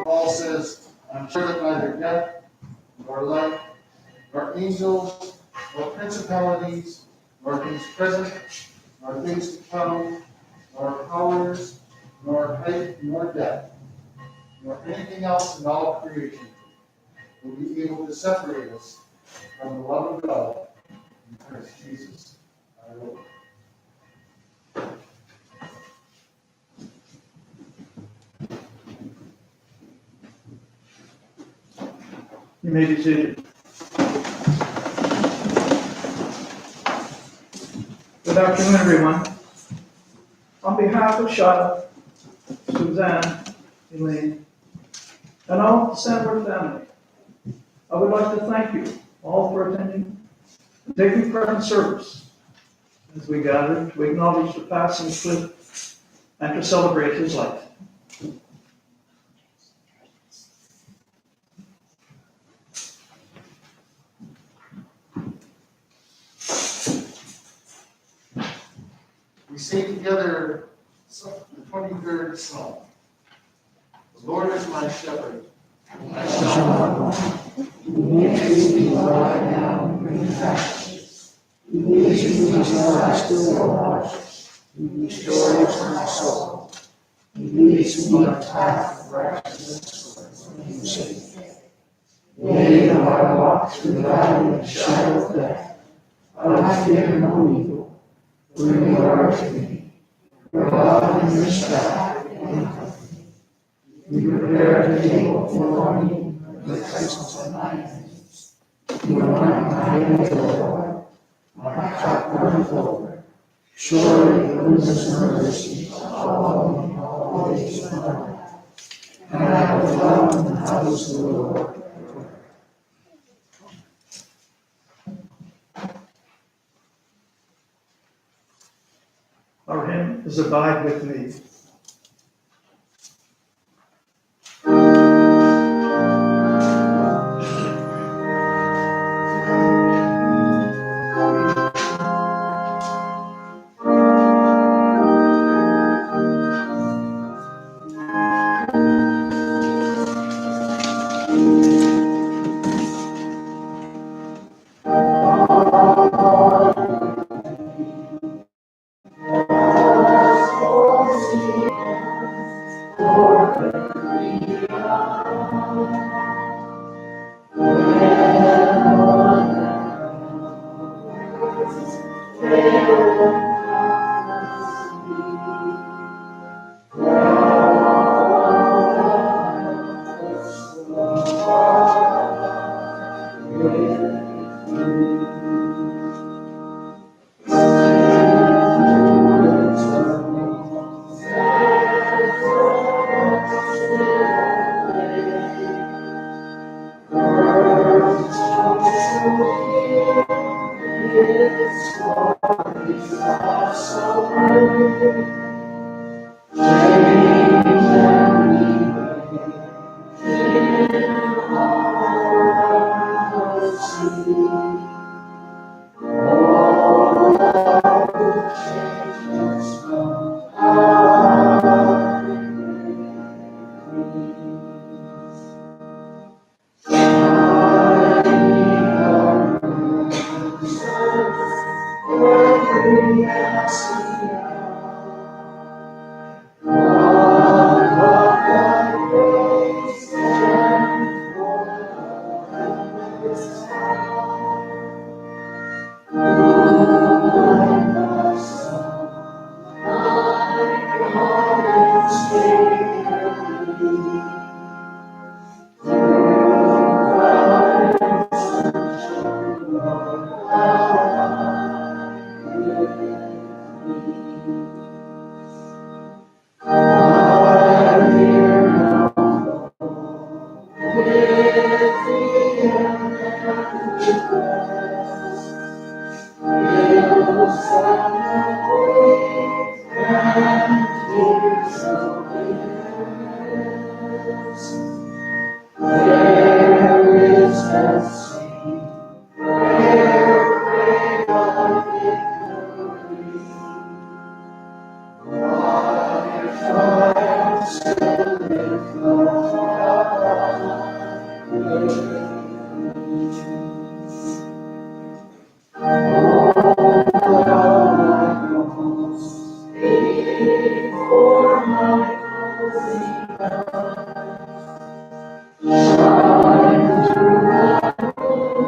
Paul says, I'm sure that neither death, nor life, nor angels, nor principalities, nor things present, nor things to come, nor powers, nor height, nor depth, nor anything else in all creation will be able to separate us from the love of God in Christ Jesus our Lord. You may be seated. Good afternoon, everyone. On behalf of Shada, Suzanne, Elaine, and all of the Stanworth family, I would like to thank you all for attending and taking part in service as we gather to acknowledge the passing of Clifford and to celebrate his life. We sing together the 23rd Psalm. The Lord is my shepherd, I shall not want. He makes me lie down in green pastures. He leads me beside still waters. He restores my soul. He leads me on a path of righteousness for his name's sake. Yea, though I walk through the valley of the shadow of death, I will fear no evil, for you are with me. Your love and your staff, they comfort me. You prepare a table before me in the presence of my enemies. You anoint my head with oil, my cup runneth over. Surely goodness and mercy shall follow me all the days of my life, and I will dwell in the house of the Lord. Our hymn is Abide With Me.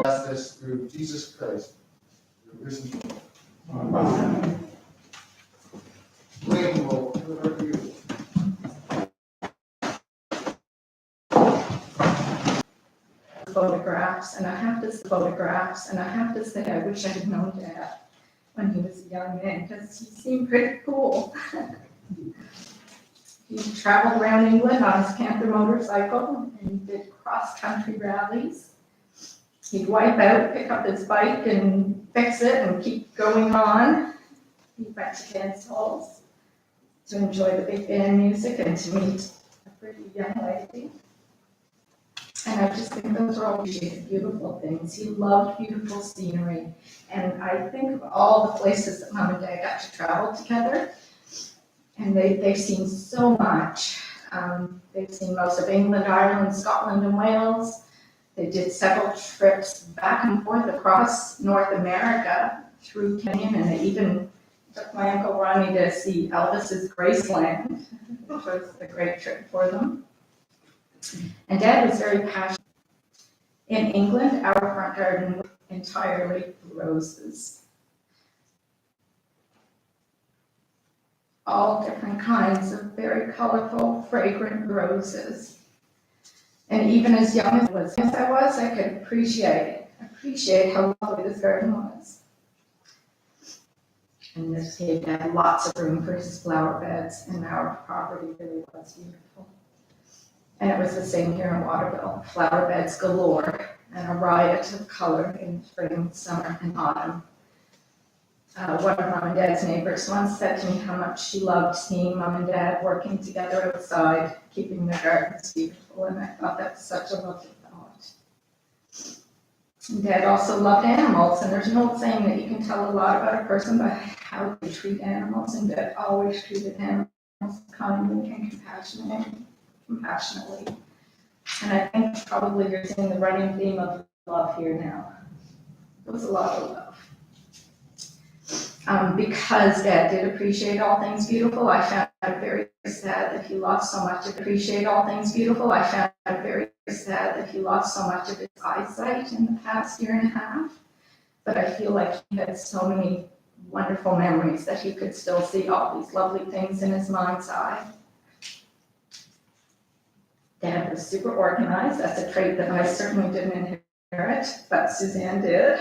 Ask this through Jesus Christ, who is risen. Wayne will deliver to you. Photographs, and I have to say, I wish I had known Dad when he was a young man, because he seemed pretty cool. He traveled around England on his Panther motorcycle, and he did cross-country rallies. He'd wipe out, pick up his bike, and fix it, and keep going on. He went to dance halls to enjoy the big band music and to meet a pretty young lady. And I just think those are all beautiful things. He loved beautiful scenery. And I think of all the places that Mom and Dad got to travel together. And they've seen so much. They've seen most of England, Ireland, Scotland, and Wales. They did several trips back and forth across North America through Kenya. And they even took my Uncle Ronnie to see Elvis's Graceland, which was a great trip for them. And Dad was very passionate. In England, our front garden was entirely roses. All different kinds of very colorful, fragrant roses. And even as young as I was, I could appreciate how lovely this garden was. And this gave Dad lots of room for his flower beds, and our property really was beautiful. And it was the same here in Waterville, flower beds galore and a riot of color in spring, summer, and autumn. One of Mom and Dad's neighbors once said to me how much she loved seeing Mom and Dad working together outside, keeping their gardens beautiful, and I thought that was such a lovely thought. And Dad also loved animals, and there's an old saying that you can tell a lot about a person by how they treat animals, and Dad always treated animals kindly and compassionately. And I think probably you're seeing the running theme of love here now. It was a lot of love. Because Dad did appreciate all things beautiful, I found it very sad that he lost so much of his eyesight in the past year and a half. But I feel like he had so many wonderful memories that he could still see all these lovely things in his mind's eye. Dad was super organized. That's a trait that I certainly didn't inherit, but Suzanne did.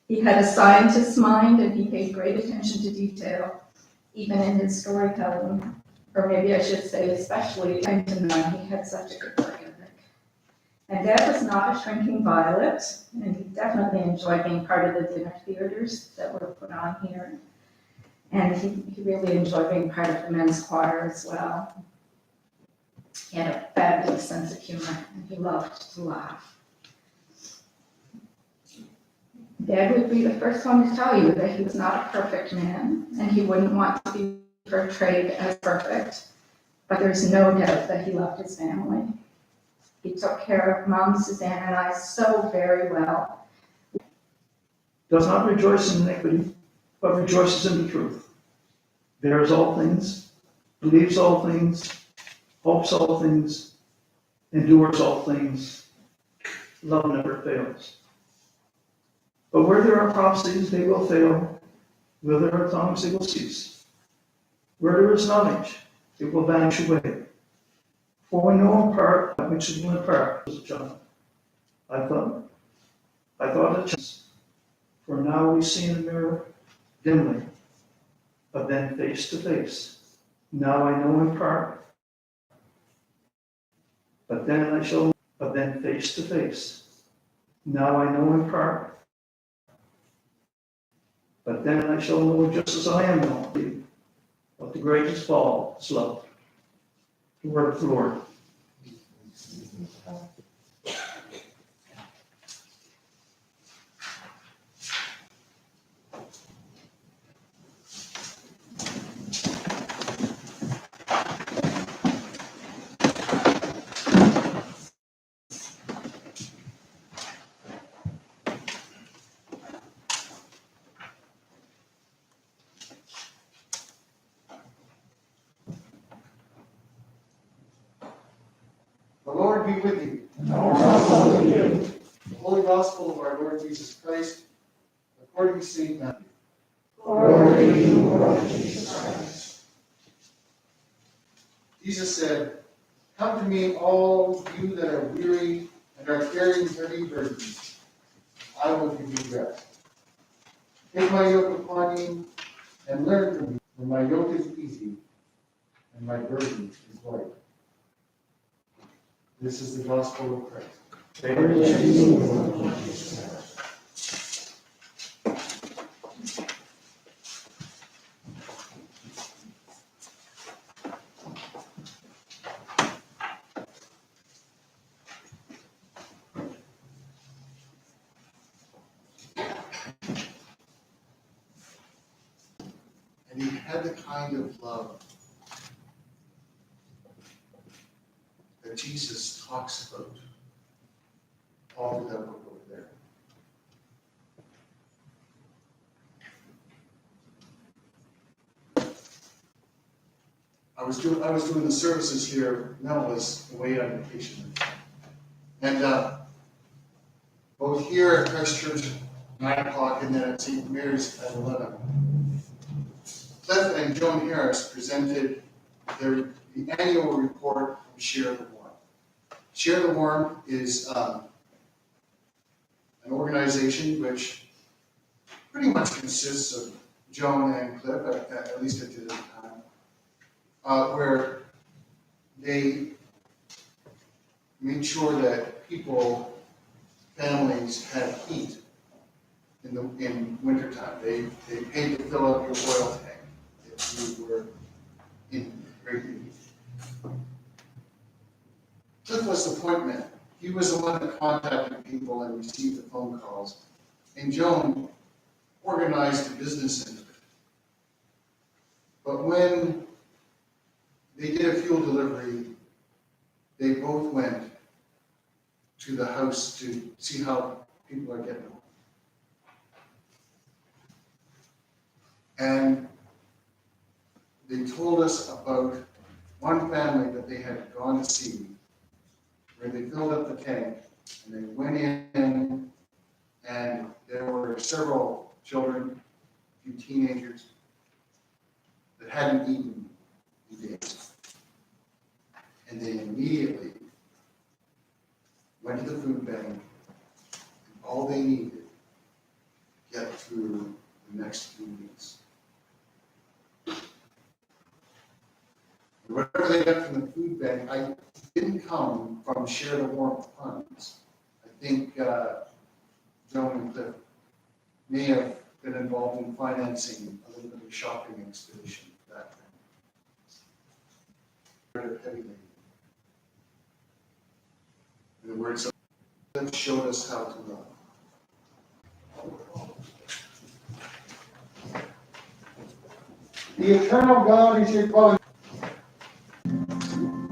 He had a scientist's mind, and he paid great attention to detail, even in his storytelling. Or maybe I should say especially, he had such a good work ethic. And Dad was not a shrinking violet, and he definitely enjoyed being part of the dinner theaters that were put on here. And he really enjoyed being part of the men's choir as well. He had a fabulous sense of humor, and he loved to laugh. Dad would be the first one to tell you that he was not a perfect man, and he wouldn't want to be portrayed as perfect, but there's no doubt that he loved his family. He took care of Mom, Suzanne, and I so very well. Does not rejoice in iniquity, but rejoices in the truth. Bears all things, believes all things, hopes all things, endures all things. Love never fails. But where there are prophecies, they will fail. Where there are tongues, they will cease. Where there is knowledge, it will vanish away. For we know in part that which is in part, was a child. I thought it chance. For now we see in the mirror dimly, but then face to face. Now I know in part, but then face to face. Now I know in part, but then I shall know just as I am known. But the greatest of all is love. The word of the Lord. The Lord be with you. And also with you. The Holy Gospel of our Lord Jesus Christ, according to St. Matthew. Glory to you, Lord Jesus Christ. Jesus said, "Come to me, all you that are weary and are carrying heavy burdens. I will give you rest. Take my yoke upon you and learn from me, for my yoke is easy and my burden is light." This is the gospel of Christ. Praise to you, Lord Jesus Christ. And he had the kind of love that Jesus talks about all through that book over there. I was doing the services here. Mel was away on vacation, and both here at Christ Church at 9:00 and then at St. Mary's at 11. Cliff and Joan Harris presented the annual report from Share the Warm. Share the Warm is an organization which pretty much consists of Joan and Cliff, at least at the time, where they made sure that families had heat in wintertime. They paid to fill up your oil tank if you were in great need. Cliff was the point man. He was the one that contacted people and received the phone calls. And Joan organized the business end of it. But when they did a fuel delivery, they both went to the house to see how people are getting home. And they told us about one family that they had gone to see, where they filled up the tank, and they went in, and there were several children, a few teenagers, that hadn't eaten in days. And they immediately went to the food bank, and all they needed to get through the next few weeks. Whatever they got from the food bank, I didn't come from share the warmth funds. I think Joan and Clifford may have been involved in financing a little bit of a shopping expedition back then. In the words of Cliff showed us how to love. The eternal God is your Father.